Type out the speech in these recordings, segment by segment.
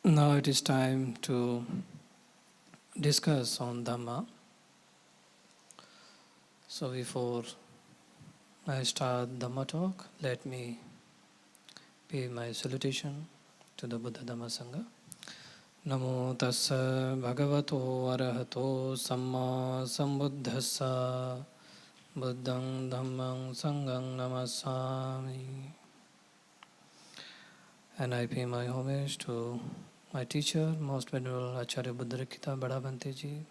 Now it is time to discuss on Dhamma. So before I start Dhamma talk, let me pay my salutation to the Buddha Dhamma Sangha. Namo tassa bhagavato arahato samma sambuddhassa buddhang dhammang sanghang namasami. And I pay my homage to my teacher, Most Venerable Acharya Buddharakita Bada Bhante ji,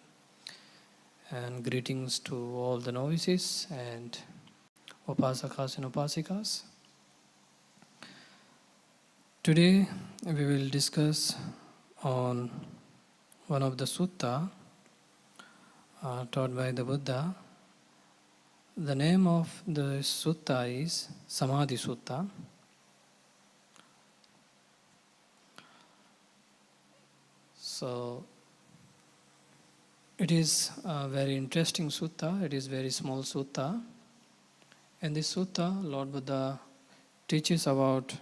and greetings to all the novices and upasakas and upasikas. Today we will discuss on one of the sutta taught by the Buddha. The name of the sutta is Samadhi Sutta. So it is a very interesting sutta. It is very small sutta. In this sutta, Lord Buddha teaches about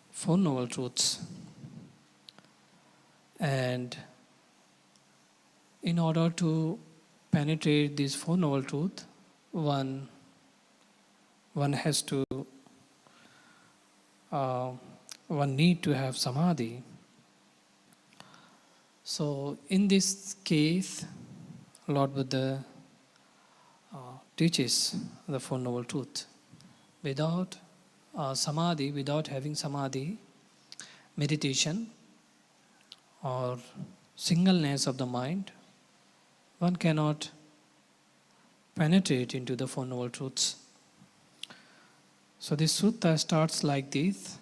Four Noble Truths. And in order to penetrate these Four Noble Truths, one has to one need to have samadhi. So in this case, Lord Buddha teaches the Four Noble Truths. Without samadhi, without having samadhi, meditation or singleness of the mind, one cannot penetrate into the Four Noble Truths. So this sutta starts like this.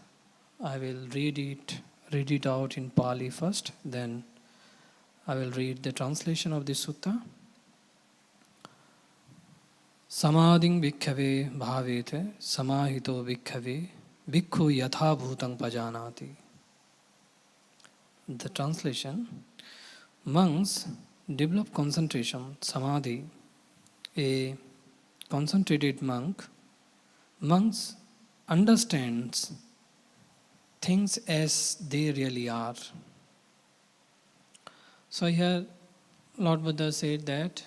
I will read it out in Pali first, then I will read the translation of this sutta. Samadhing bhikkhave bhavete samahito bhikkhave bhikkhu yatha bhutang pajanati. The translation: monks develop concentration, samadhi. A concentrated monks understands things as they really are. So here Lord Buddha said that,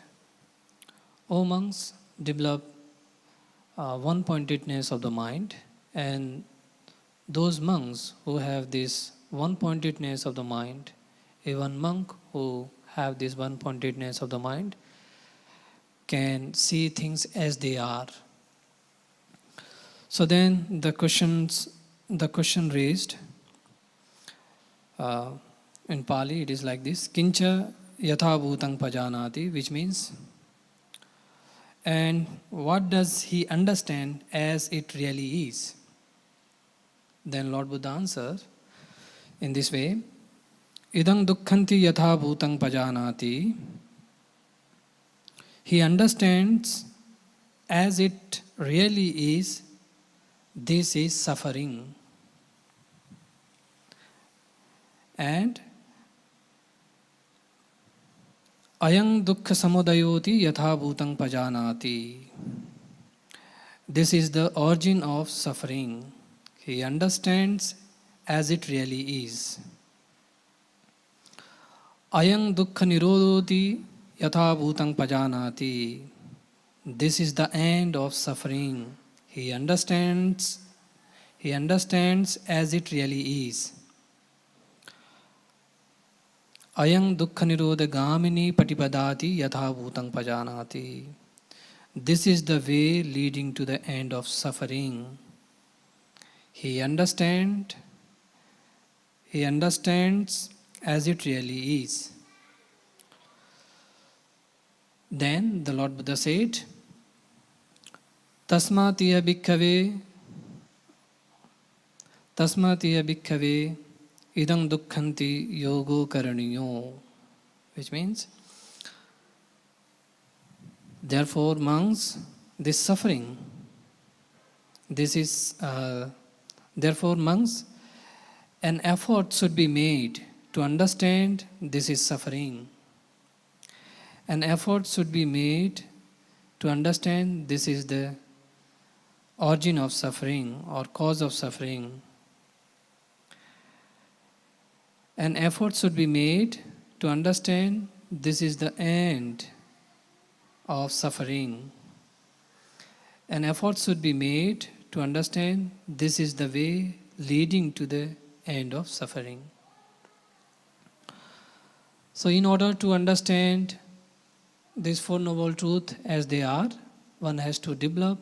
O monks, develop one-pointedness of the mind, and those monks who have this one-pointedness of the mind, even monk who have this one-pointedness of the mind can see things as they are. So then the question raised in Pali, it is like this: Kincha yatha bhutang pajanati, which means, and what does he understand as it really is? Then Lord Buddha answered in this way: Idang dukkhanti yatha bhutang pajanati. He understands as it really is. This is suffering. And ayang dukkha samudayoti yatha bhutang pajanati. This is the origin of suffering. He understands as it really is. Ayang dukkha nirodhoti yatha bhutang pajanati. This is the end of suffering. He understands as it really is. Ayang dukkha nirodha gamini patipadati yatha bhutang pajanati. This is the way leading to the end of suffering. He understands as it really is. Then the Lord Buddha said, Tasmatiya bhikkhave idang dukkhanti yogo karaniyo, which means, therefore monks, this suffering, therefore monks, an effort should be made to understand this is suffering. An effort should be made to understand this is the origin of suffering or cause of suffering, an effort should be made to understand this is the end of suffering. An effort should be made to understand this is the way leading to the end of suffering. So in order to understand these Four Noble Truths as they are, one has to develop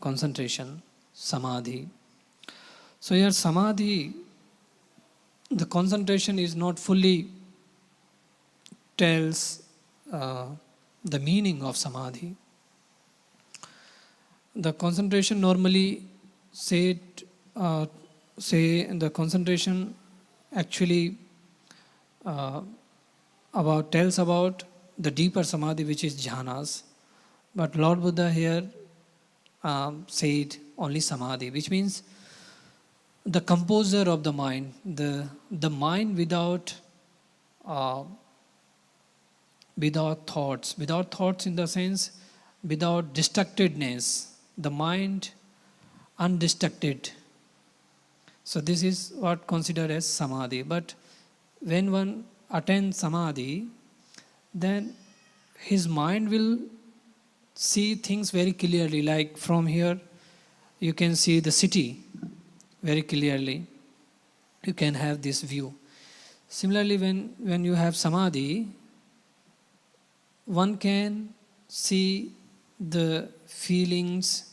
concentration, samadhi. So here samadhi, the concentration is not fully tells the meaning of samadhi. The concentration normally say the concentration actually tells about the deeper samadhi, which is jhanas. But Lord Buddha here said only samadhi, which means the composer of the mind, the mind without thoughts in the sense without distractedness, the mind undistracted. So this is what considered as samadhi. But when one attains samadhi, then his mind will see things very clearly. Like from here, you can see the city very clearly. You can have this view. Similarly, when you have samadhi, one can see the feelings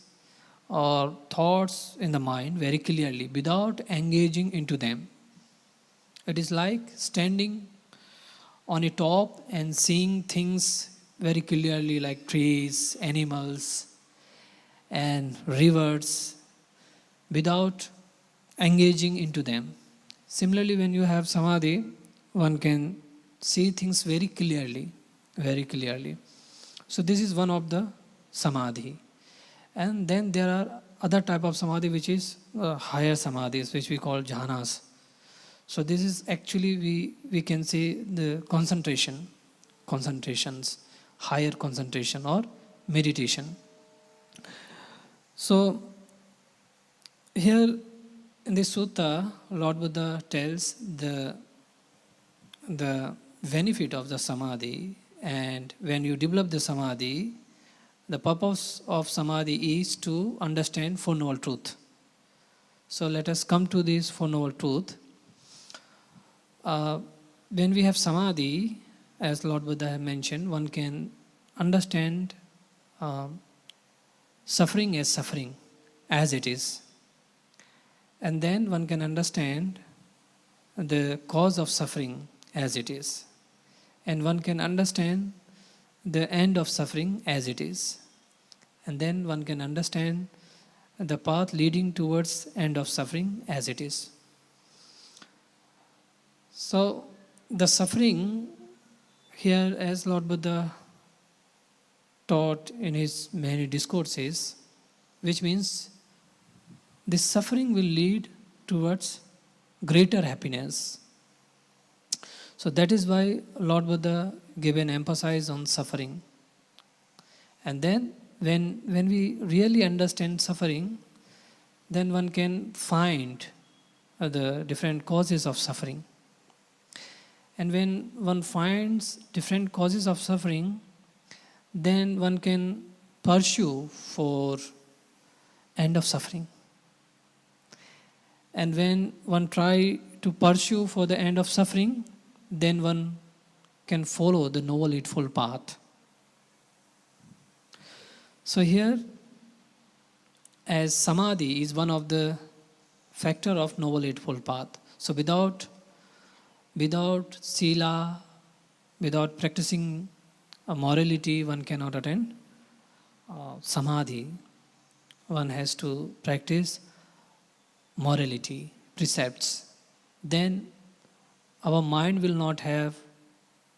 or thoughts in the mind very clearly without engaging into them. It is like standing on a top and seeing things very clearly, like trees, animals, and rivers, without engaging into them. Similarly, when you have samadhi, one can see things very clearly, very clearly. So this is one of the samadhi. And then there are other type of samadhi, which is higher samadhis, which we call jhanas. So this is actually, we can say the concentrations, higher concentration or meditation. So here in this sutta, Lord Buddha tells the benefit of the samadhi, and when you develop the samadhi, the purpose of samadhi is to understand Four Noble Truths. So let us come to this Four Noble Truths. When we have samadhi, as Lord Buddha have mentioned, one can understand suffering as it is. And then one can understand the cause of suffering as it is. And one can understand the end of suffering as it is. And then one can understand the path leading towards end of suffering as it is. So the suffering here, as Lord Buddha taught in his many discourses, which means this suffering will lead towards greater happiness. So that is why Lord Buddha gave an emphasis on suffering. And then when we really understand suffering, then one can find the different causes of suffering. And when one finds different causes of suffering, then one can pursue for end of suffering. And when one try to pursue for the end of suffering, then one can follow the Noble Eightfold Path. So here, as samadhi is one of the factor of Noble Eightfold Path. So without sila, without practicing morality, one cannot attain samadhi. One has to practice morality, precepts. Then our mind will not have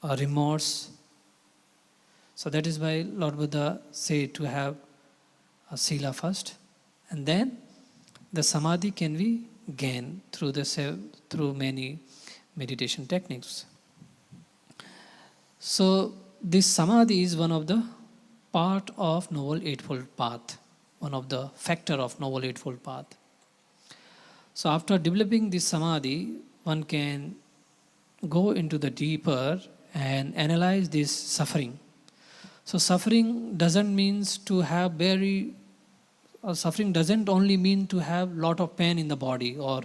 a remorse. So that is why Lord Buddha said to have a sila first, and then the samadhi can be gained through many meditation techniques. So this samadhi is one of the part of Noble Eightfold Path. one of the factor of Noble Eightfold Path. So after developing this samadhi, one can go into the deeper and analyze this suffering. So suffering doesn't means to have suffering doesn't only mean to have lot of pain in the body or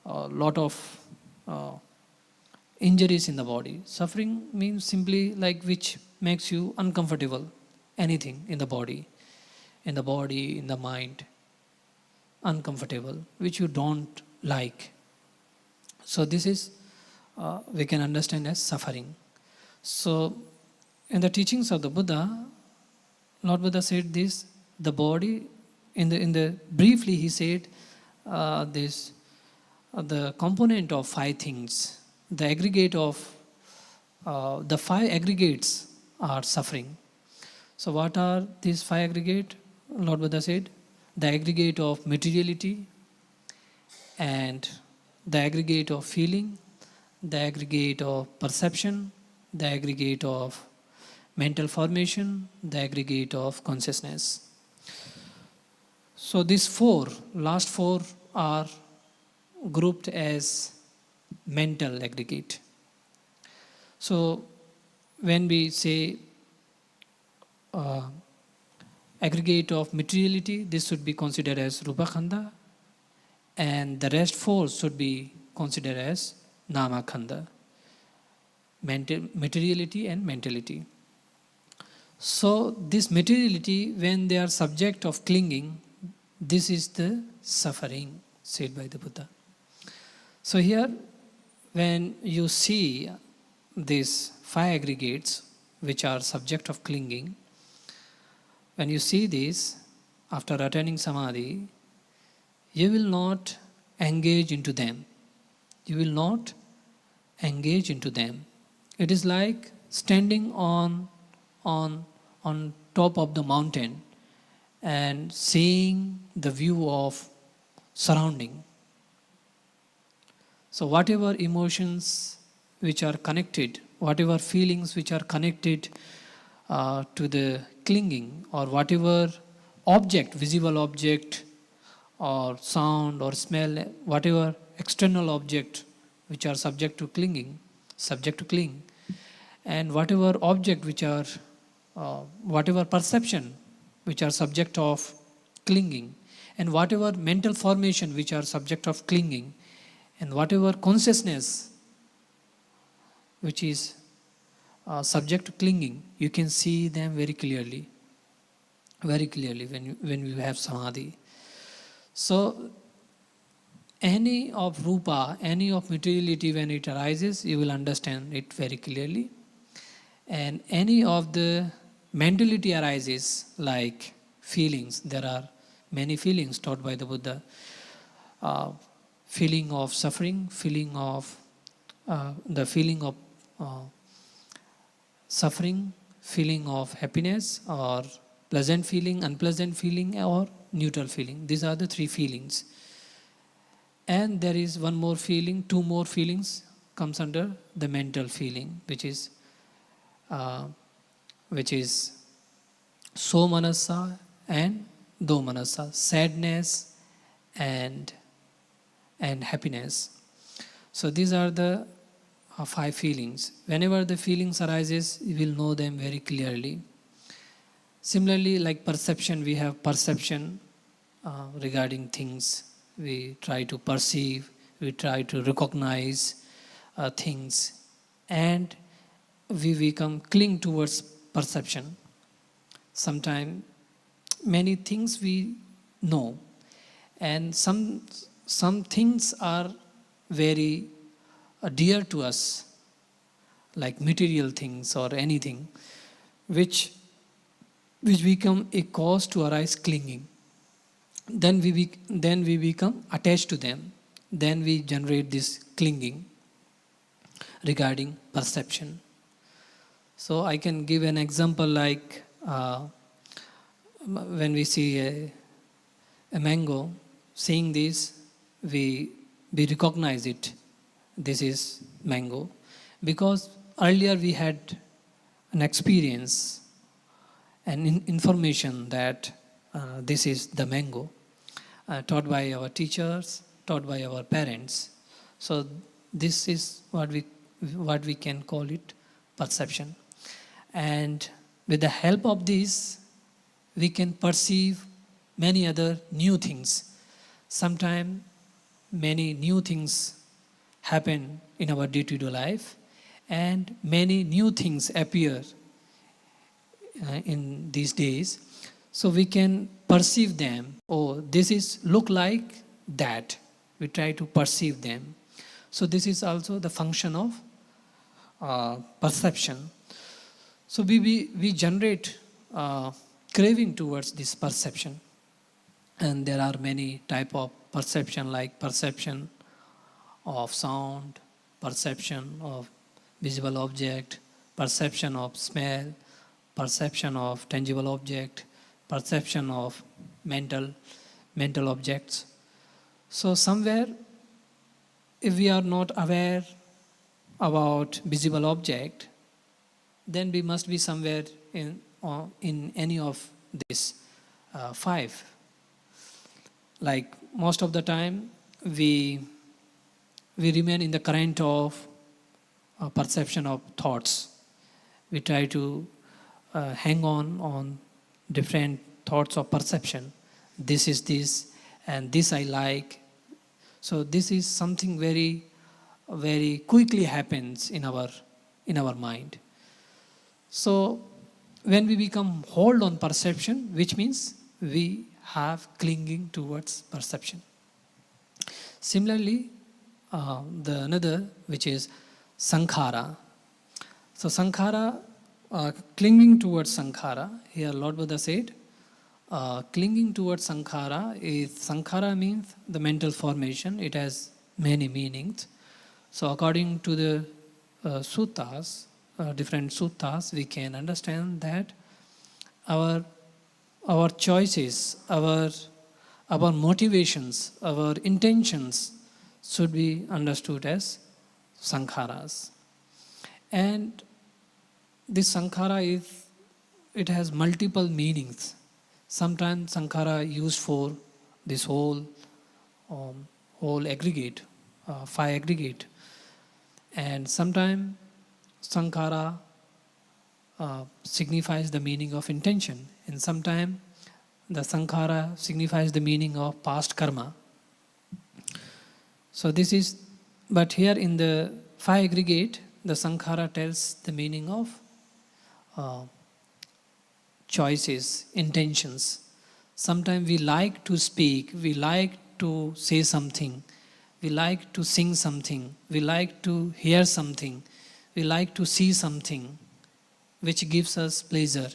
a lot of injuries in the body. Suffering means simply like which makes you uncomfortable, anything in the body, in the mind, uncomfortable, which you don't like. So this is, we can understand as suffering. So in the teachings of the Buddha, Lord Buddha said this, the body, in the briefly he said this, the component of five things, the aggregate of the five aggregates are suffering. So what are these five aggregates? Lord Buddha said, the aggregate of materiality and the aggregate of feeling, the aggregate of perception, the aggregate of mental formation, the aggregate of consciousness. So these last four are grouped as mental aggregate. So when we say aggregate of materiality, this should be considered as Rupa Khanda, and the rest four should be considered as Nama Khanda, materiality and mentality. So this materiality, when they are subject of clinging, this is the suffering said by the Buddha. So here, when you see these five aggregates which are subject of clinging, when you see this after attaining samadhi, you will not engage into them. You will not engage into them. It is like standing on top of the mountain and seeing the view of surrounding. So whatever emotions which are connected, whatever feelings which are connected to the clinging, or whatever object, visible object or sound or smell, whatever external object which are subject to cling, and whatever object which are, whatever perception which are subject of clinging, and whatever mental formation which are subject of clinging, and whatever consciousness which is subject to clinging, you can see them very clearly when you have samadhi. So any of rupa, any of materiality, when it arises, you will understand it very clearly. And any of the mentality arises, like feelings, there are many feelings taught by the Buddha. Feeling of suffering, the feeling of suffering, feeling of happiness, or pleasant feeling, unpleasant feeling, or neutral feeling. These are the three feelings. And there is one more feeling, two more feelings comes under the mental feeling, which is so manasa and do manasa, sadness and happiness. So these are the five feelings. Whenever the feelings arises, you will know them very clearly. Similarly, like perception, we have perception regarding things. We try to perceive, we try to recognize things, and we cling towards perception. Sometimes many things we know, and some things are very dear to us, like material things or anything, which become a cause to arise clinging. Then we become attached to them. Then we generate this clinging regarding perception. So I can give an example, like when we see a mango, seeing this, we recognize it. This is mango, because earlier we had an experience and information that this is the mango, taught by our teachers, taught by our parents. So this is what we can call it perception. And with the help of this, we can perceive many other new things. Sometimes many new things happen in our day-to-day life, and many new things appear in these days. So we can perceive them. Oh, this is look like that. We try to perceive them. So this is also the function of perception. So we generate craving towards this perception. And there are many type of perception, like perception of sound, perception of visible object, perception of smell, perception of tangible object, perception of mental objects. So somewhere, if we are not aware about visible object, then we must be somewhere in any of these five. Like most of the time, we remain in the current of perception of thoughts. We try to hang on different thoughts of perception. This is this, and this I like. So this is something very, very quickly happens in our mind. So when we become hold on perception, which means we have clinging towards perception. Similarly, the another, which is sankhara. So sankhara, clinging towards sankhara. Here Lord Buddha said, clinging towards sankhara means the mental formation. It has many meanings. So according to the suttas, different suttas, we can understand that our choices, our motivations, our intentions should be understood as sankharas. And this sankhara it has multiple meanings. Sometimes sankhara used for this whole aggregate, five aggregate. And sometimes sankhara signifies the meaning of intention, and sometimes the sankhara signifies the meaning of past karma. So this is, but here in the five aggregate, the sankhara tells the meaning of choices, intentions. Sometimes we like to speak, we like to say something, we like to sing something, we like to hear something, we like to see something which gives us pleasure.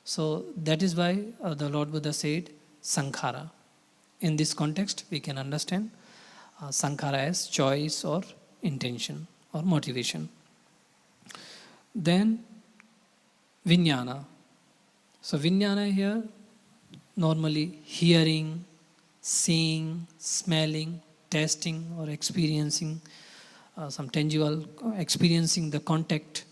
So that is why the Lord Buddha said sankhara. In this context, we can understand sankhara as choice or intention or motivation. Then vijnana. So vijnana here, normally hearing, seeing, smelling, tasting or experiencing some tangible, experiencing the contact.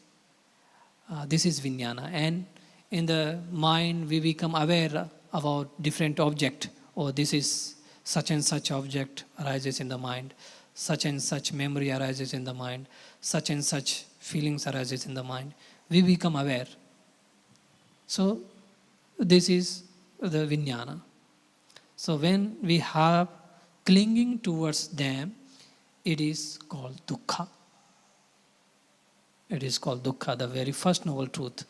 This is vijnana. And in the mind, we become aware about different object. Oh, this is such and such object arises in the mind. Such and such memory arises in the mind. Such and such feelings arises in the mind. We become aware. So this is the vijnana. So when we have clinging towards them, it is called dukkha. It is called dukkha, the very first noble truth.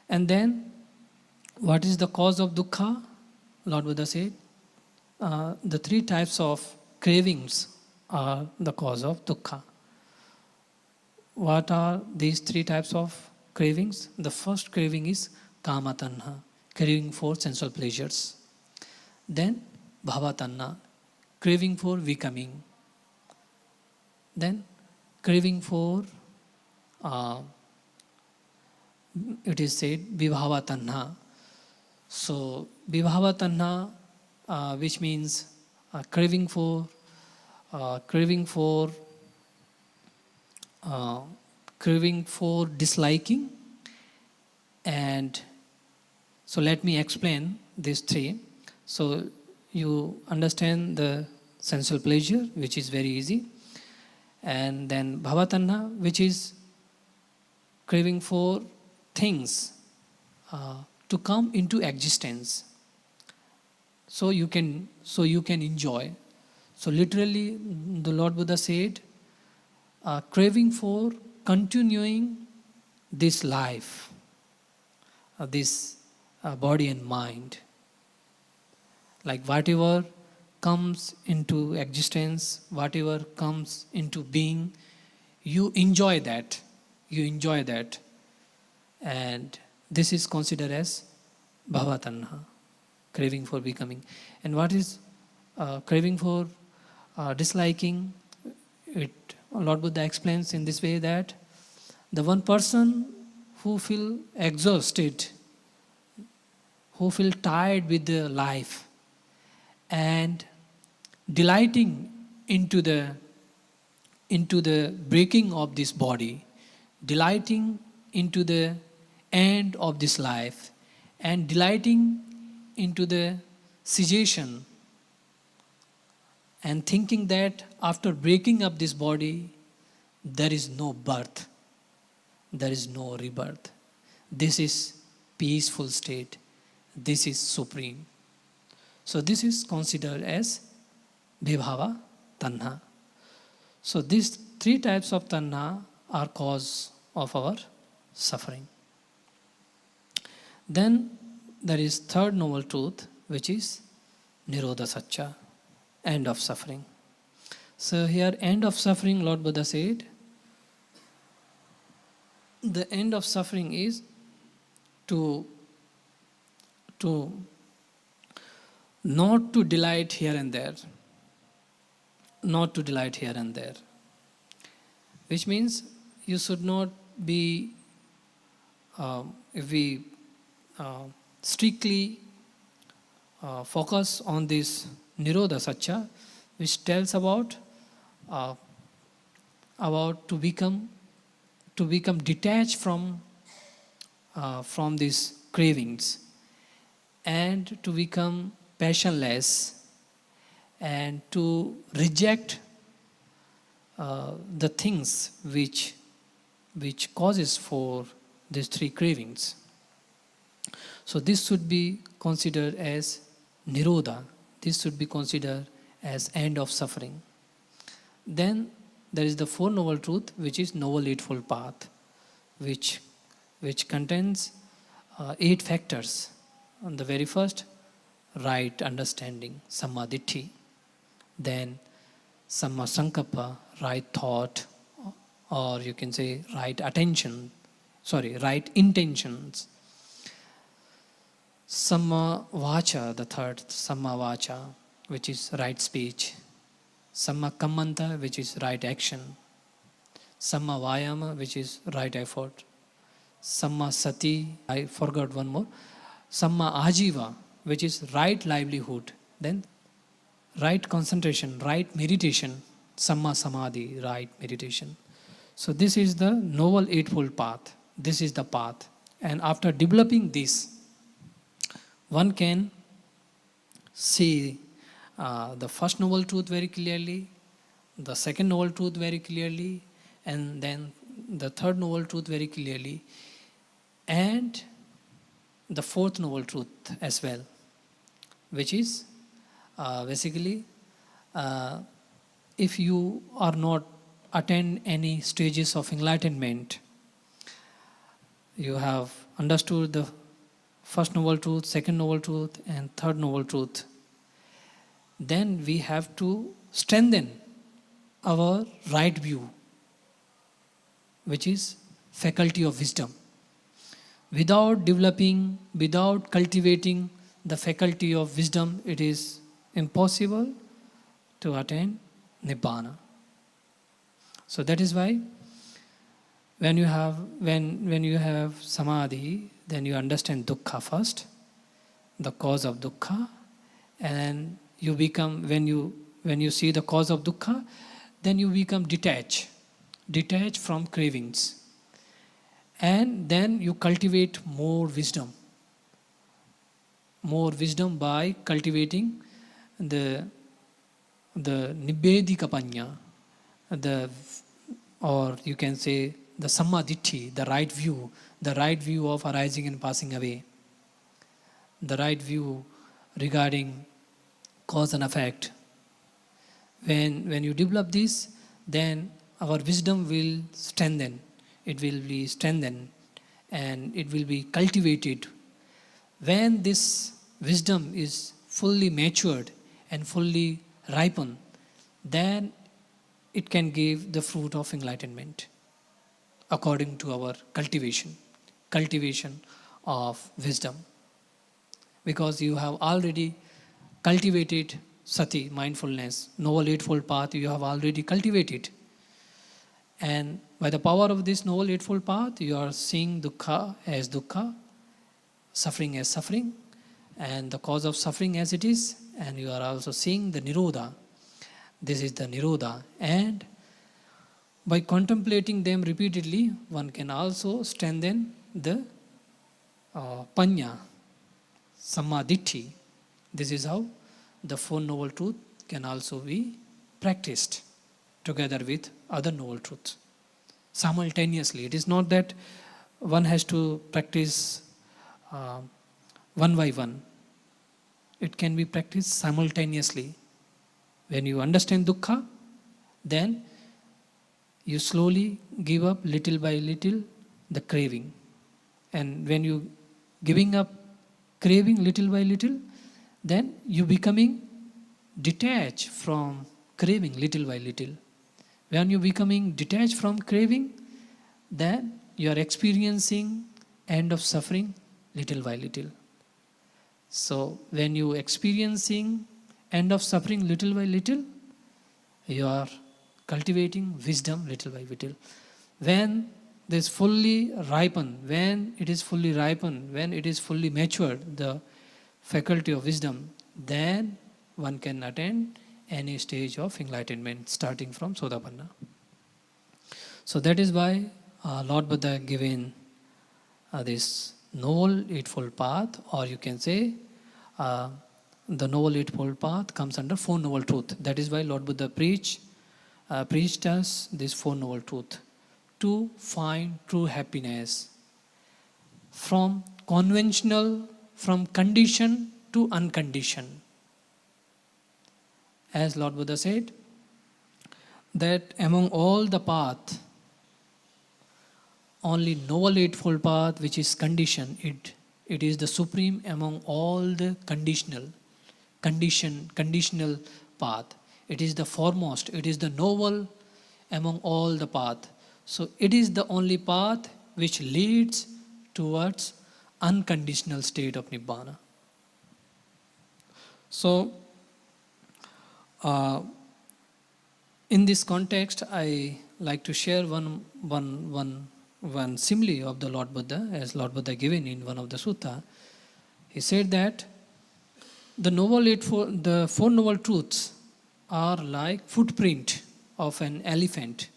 And then, what is the cause of dukkha? Lord Buddha said, the three types of cravings are the cause of dukkha. What are these three types of cravings? The first craving is kama tanha, craving for sensual pleasures. Then bhava tanha, craving for becoming. Then craving for, it is said, vibhava tanha. So vibhava tanha, which means craving for disliking. And so let me explain these three. So you understand the sensual pleasure, which is very easy. And then bhavatanha, which is craving for things to come into existence. So you can enjoy. So literally, the Lord Buddha said, craving for continuing this life, this body and mind. Like whatever comes into existence, whatever comes into being, you enjoy that. You enjoy that. And this is considered as bhavatanha, craving for becoming. And what is craving for disliking? Lord Buddha explains in this way that the one person who feel exhausted, who feel tired with the life, and delighting into the breaking of this body, delighting into the end of this life, and delighting into the cessation, and thinking that after breaking up this body, there is no birth, there is no rebirth. This is peaceful state. This is supreme. So this is considered as vibhava tanha. So these three types of tanha are cause of our suffering. Then there is third noble truth, which is nirodha satcha, end of suffering. So here, end of suffering, Lord Buddha said, the end of suffering is to not to delight here and there. Not to delight here and there. Which means you should not be, if we strictly focus on this nirodha satcha, which tells about to become detached from these cravings, and to become passionless, and to reject the things which causes for these three cravings. So this should be considered as nirodha. This should be considered as end of suffering. Then there is the Four Noble Truth, which is Noble Eightfold Path, which contains 8 factors. On the very first, right understanding, sammaditthi. Then samma sankappa, right thought, or you can say right intentions. Samma vacha, the third, samma vacha, which is right speech. Samma kammanta, which is right action. Samma vayama, which is right effort. Samma sati, I forgot one more. Samma ajiva, which is right livelihood. Then right concentration, right meditation. Samma samadhi, right meditation. So this is the Noble Eightfold Path. This is the path. And after developing this, one can see the first noble truth very clearly, the second noble truth very clearly, and then the third noble truth very clearly, and the fourth noble truth as well, which is basically if you are not attend any stages of enlightenment, you have understood the first noble truth, second noble truth, and third noble truth, then we have to strengthen our right view, which is faculty of wisdom. Without developing, without cultivating the faculty of wisdom, it is impossible to attain Nibbana. So that is why when you have samadhi, then you understand dukkha first, the cause of dukkha, and you become, when you see the cause of dukkha, then you become detached from cravings, and then you cultivate more wisdom. more wisdom by cultivating the Nibbedika Panya, the, or you can say the Sammaditthi, the right view of arising and passing away, the right view regarding cause and effect. When you develop this, then our wisdom will strengthen. It will be strengthened and it will be cultivated. When this wisdom is fully matured and fully ripened, then it can give the fruit of enlightenment according to our cultivation of wisdom. Because you have already cultivated sati, mindfulness, noble eightfold path, you have already cultivated. And by the power of this noble eightfold path, you are seeing dukkha as dukkha, suffering as suffering, and the cause of suffering as it is, and you are also seeing the nirodha. This is the nirodha. And by contemplating them repeatedly, one can also strengthen the panya, sammaditthi. This is how the Four Noble Truths can also be practiced together with other noble truths simultaneously. It is not that one has to practice one by one. It can be practiced simultaneously. When you understand dukkha, then you slowly give up little by little the craving. And when you giving up craving little by little, then you becoming detached from craving little by little. When you becoming detached from craving, then you are experiencing end of suffering little by little. So when you experiencing end of suffering little by little, you are cultivating wisdom little by little. When this fully ripened, when it is fully matured, the faculty of wisdom, then one can attain any stage of enlightenment starting from Sodapanna. So that is why Lord Buddha given this Noble Eightfold Path, or you can say the Noble Eightfold Path comes under Four Noble Truths. That is why Lord Buddha preached us this Four Noble Truths to find true happiness from conventional, from condition to unconditioned. As Lord Buddha said, that among all the path, only Noble Eightfold Path, which is condition, it is the supreme among all the conditional path. It is the foremost, it is the noble among all the path. So it is the only path which leads towards unconditional state of Nibbana. So in this context, I like to share one simile of the Lord Buddha, as Lord Buddha given in one of the sutta. He said that the Four Noble Truths are like footprint of an elephant,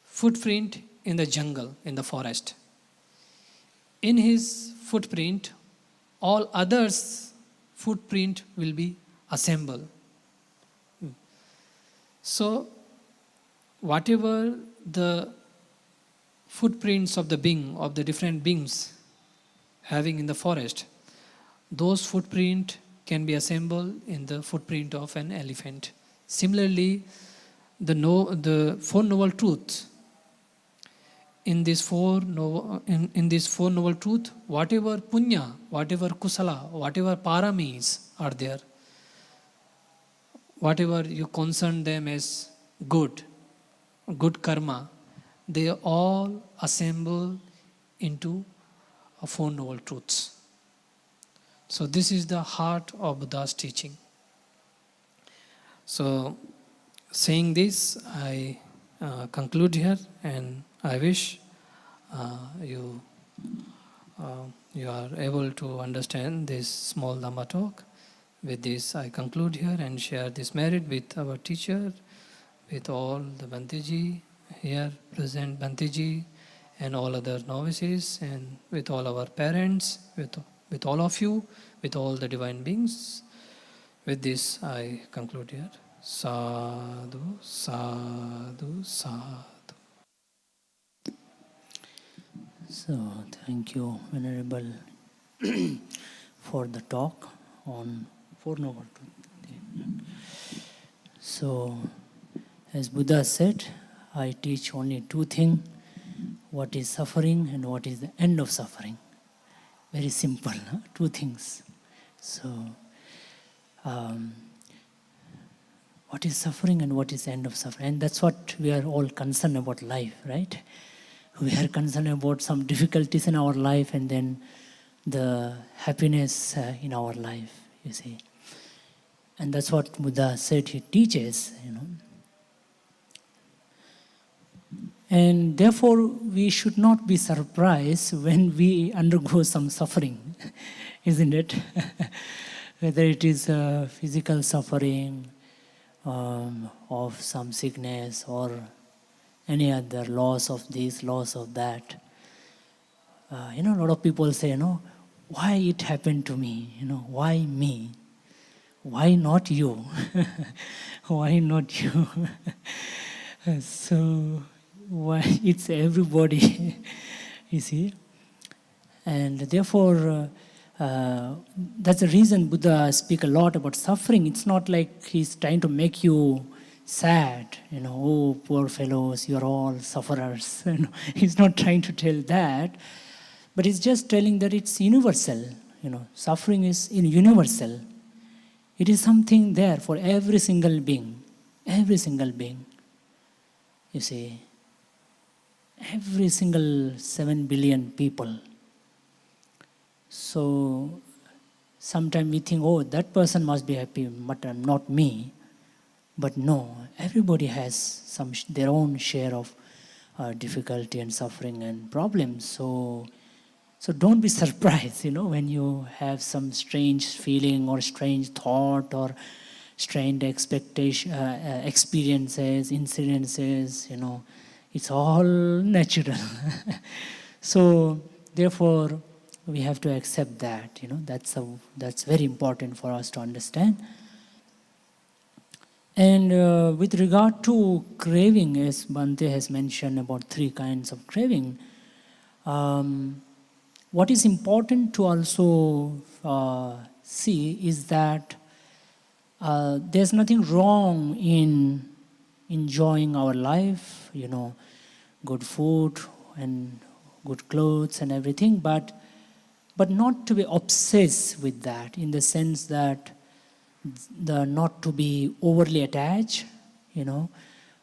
footprint in the jungle, in the forest. In his footprint, all others' footprint will be assembled. So, whatever the footprints of the different beings having in the forest, those footprint can be assembled in the footprint of an elephant. Similarly, the Four Noble Truths, in this Four Noble Truths, whatever punya, whatever kusala, whatever paramis are there, whatever you concern them as good karma, they all assemble into a Four Noble Truths. So this is the heart of Buddha's teaching. So saying this, I conclude here, and I wish you are able to understand this small Dhamma talk. With this, I conclude here and share this merit with our teacher, with all the Bhanteji here present, Bhanteji, and all other novices, and with all our parents, with all of you, with all the divine beings. With this, I conclude here. Sadhu, sadhu, sadhu. So, thank you, Venerable, for the talk on 4 Noble Truths. So, as Buddha said, I teach only 2 things, what is suffering and what is the end of suffering. Very simple, huh? 2 things. So, what is suffering and what is the end of suffering? And that's what we are all concerned about life, right? We are concerned about some difficulties in our life and then the happiness in our life, you see. And that's what Buddha said he teaches, And therefore, we should not be surprised when we undergo some suffering, isn't it? Whether it is physical suffering of some sickness or any other loss of this, loss of that. A lot of people say, why it happened to me? Why me? Why not you? Why not you? So, why it's everybody, you see? And therefore, that's the reason Buddha speaks a lot about suffering. It's not like he's trying to make you sad, oh, poor fellows, you're all sufferers. He's not trying to tell that, but he's just telling that it's universal. Suffering is universal. It is something there for every single being, you see. Every single 7 billion people. So sometimes we think, oh, that person must be happy, but not me. But no, everybody has their own share of difficulty and suffering and problems. So don't be surprised, when you have some strange feeling or strange thought or strange expectation, experiences, incidences, It's all natural. So therefore, we have to accept that. That's very important for us to understand. And with regard to craving, as Bhante has mentioned about 3 kinds of craving, what is important to also see is that there's nothing wrong in enjoying our life, good food and good clothes and everything, but not to be obsessed with that, in the sense that not to be overly attached,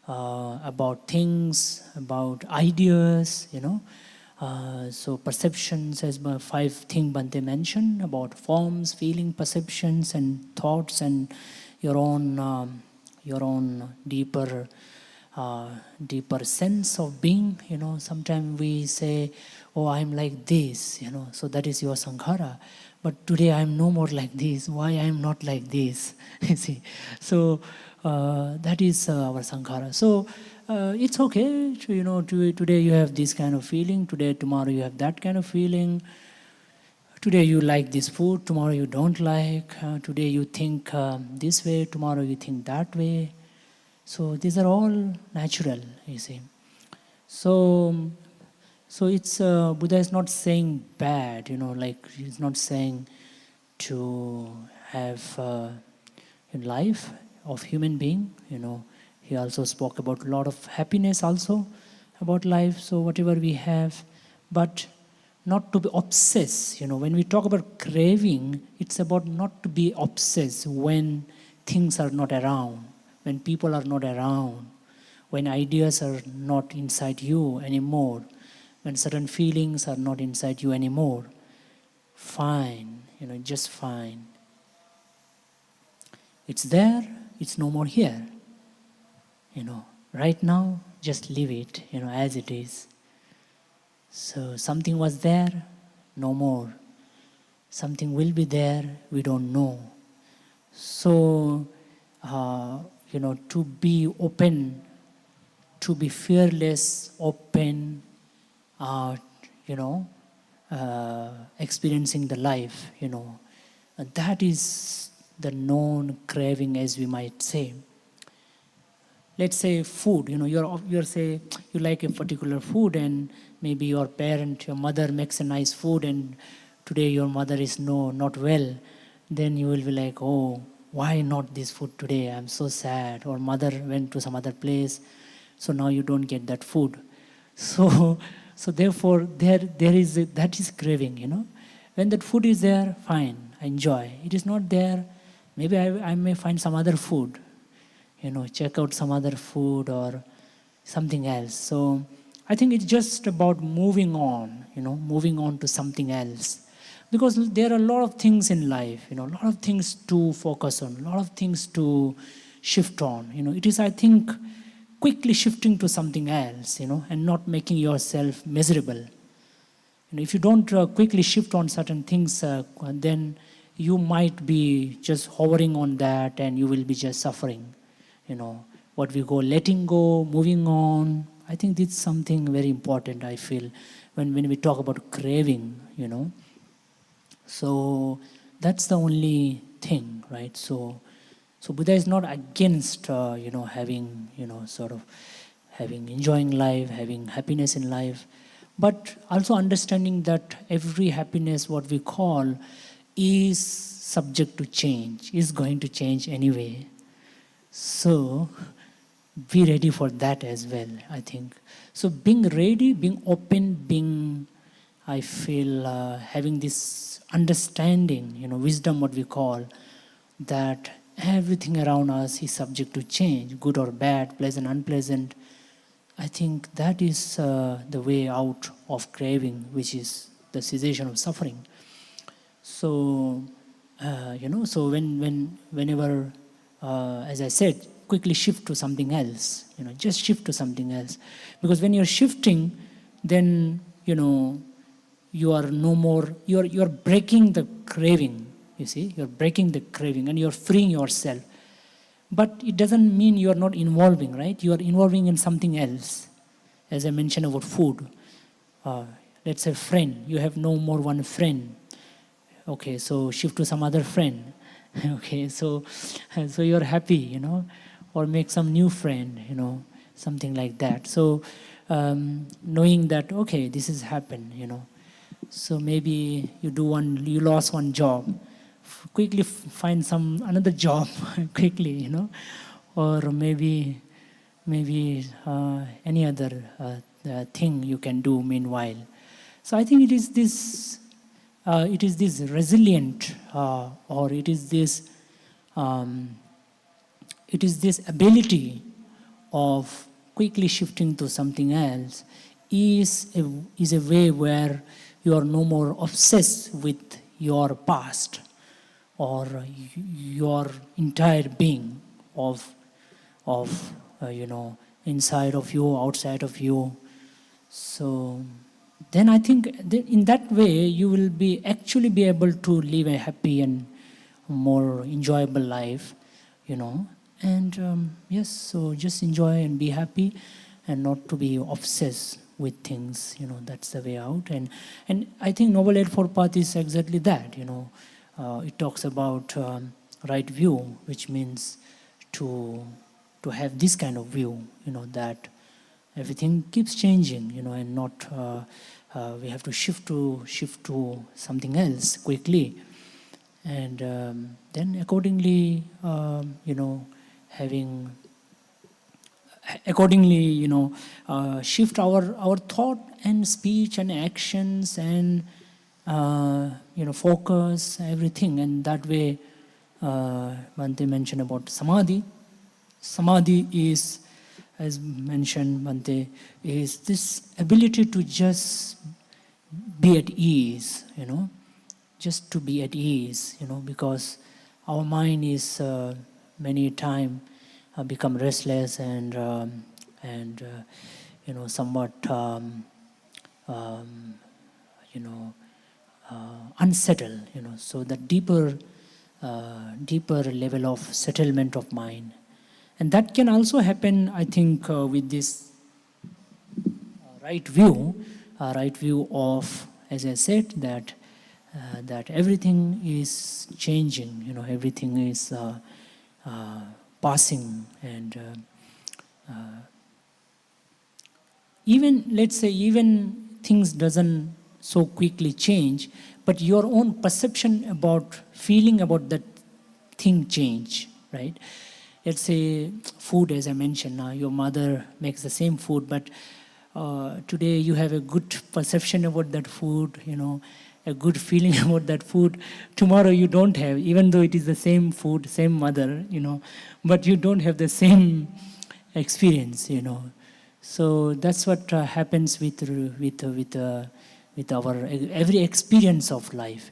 about things, about ideas, so perceptions, as 5 things Bhante mentioned, about forms, feeling, perceptions and thoughts and your own deeper sense of being. Sometimes we say, oh, I'm like this, so that is your sankhara. But today I'm no more like this. Why I'm not like this? You see. So that is our sankhara. So it's okay. Today you have this kind of feeling. Tomorrow you have that kind of feeling. Today you like this food. Tomorrow you don't like. Today you think this way. Tomorrow you think that way. So these are all natural, you see. So it's Buddha is not saying bad, like he's not saying to have a life of human being, He also spoke about a lot of happiness also about life, so whatever we have, but not to be obsessed. When we talk about craving, it's about not to be obsessed when things are not around, when people are not around, when ideas are not inside you anymore, when certain feelings are not inside you anymore. Fine, just fine. It's there, it's no more here. Right now, just leave it, as it is. So something was there, no more. Something will be there, we don't know. So, to be open, to be fearless, open, experiencing the life, That is the known craving, as we might say. Let's say food, you're say you like a particular food, and maybe your mother makes a nice food, and today your mother is not well. Then you will be like, oh, why not this food today? I'm so sad. Or mother went to some other place, so now you don't get that food. So so therefore there is that is craving. When that food is there, fine, I enjoy. It is not there, maybe I may find some other food, check out some other food or something else. So I think it's just about moving on, moving on to something else. Because there are a lot of things in life, a lot of things to focus on, a lot of things to shift on. It is, I think, quickly shifting to something else, and not making yourself miserable. If you don't quickly shift on certain things, then you might be just hovering on that, and you will be just suffering. What we go, letting go, moving on. I think this is something very important, I feel, when we talk about craving. So that's the only thing, right? So Buddha is not against, having, sort of having, enjoying life, having happiness in life, but also understanding that every happiness, what we call, is subject to change, is going to change anyway. So be ready for that as well, I think. So being ready, being open, I feel, having this understanding, wisdom, what we call, that everything around us is subject to change, good or bad, pleasant, unpleasant. I think that is the way out of craving, which is the cessation of suffering. So, so whenever, as I said, quickly shift to something else, just shift to something else. Because when you're shifting, then, you are no more, you're breaking the craving, you see, you're breaking the craving and you're freeing yourself. But it doesn't mean you're not involving, right? You are involving in something else. As I mentioned about food, let's say friend, you have no more one friend. Okay, so shift to some other friend. Okay, so you're happy, or make some new friend, something like that. So knowing that, okay, this has happened, so maybe you lost one job, quickly find another job quickly, or maybe any other thing you can do meanwhile. So I think it is this resilient, or it is this ability of quickly shifting to something else is a way where you are no more obsessed with your past or your entire being of inside of you, outside of you. So then I think in that way you will actually be able to live a happy and more enjoyable life, and yes, so just enjoy and be happy and not to be obsessed with things, that's the way out. And I think Noble Eightfold Path is exactly that, it talks about right view, which means to have this kind of view, that everything keeps changing, and not we have to shift to something else quickly, and then accordingly, shift our thought and speech and actions and focus, everything. And that way, Bhante mentioned about samadhi. Samadhi is, as mentioned, Bhante, is this ability to just be at ease, just to be at ease, because our mind is many times become restless and somewhat unsettled, so the deeper level of settlement of mind. And that can also happen, I think, with this right view of, as I said, that that everything is changing, everything is passing, and even, let's say, even things doesn't so quickly change, but your own perception about, feeling about that thing change, right? Let's say food, as I mentioned, now your mother makes the same food, but today you have a good perception about that food, a good feeling about that food. Tomorrow you don't have, even though it is the same food, same mother, but you don't have the same experience, So that's what happens with our every experience of life,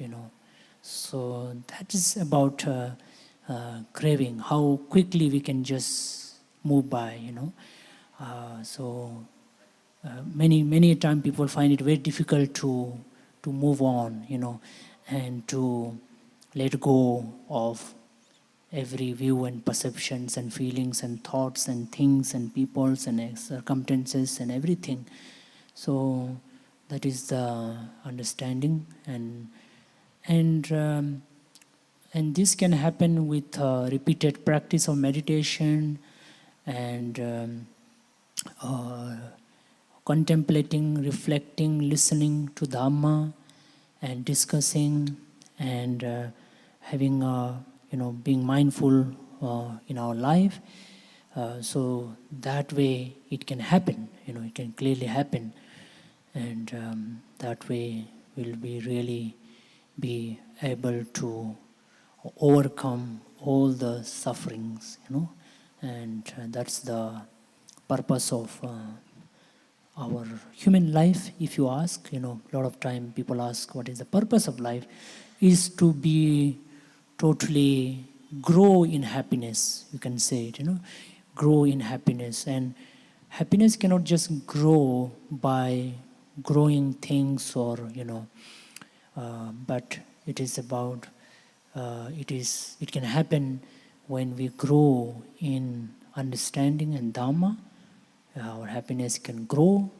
So that is about craving, how quickly we can just move by, many a time people find it very difficult to move on, and to let go of every view and perceptions and feelings and thoughts and things and peoples and circumstances and everything. So that is the understanding, and this can happen with repeated practice of meditation and contemplating, reflecting, listening to Dhamma, and discussing, and having being mindful in our life. So that way it can happen, it can clearly happen, and that way we'll be really be able to overcome all the sufferings, and that's the purpose of our human life. If you ask, a lot of time people ask what is the purpose of life, is to be totally grow in happiness, you can say it, grow in happiness. And happiness cannot just grow by growing things, or but it is about it can happen when we grow in understanding and Dhamma. Our happiness can grow,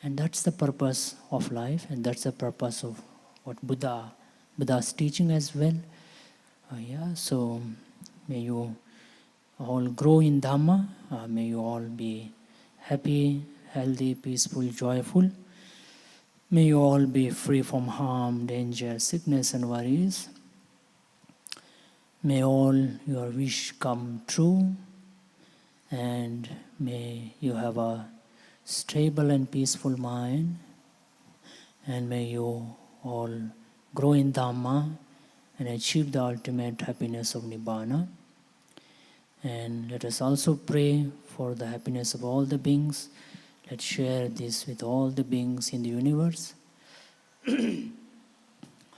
and that's the purpose of life, and that's the purpose of what Buddha's teaching as well. So may you all grow in Dhamma, may you all be happy, healthy, peaceful, joyful. May you all be free from harm, danger, sickness and worries. May all your wish come true, and may you have a stable and peaceful mind, and may you all grow in Dhamma and achieve the ultimate happiness of Nibbana. And let us also pray for the happiness of all the beings. Let's share this with all the beings in the universe.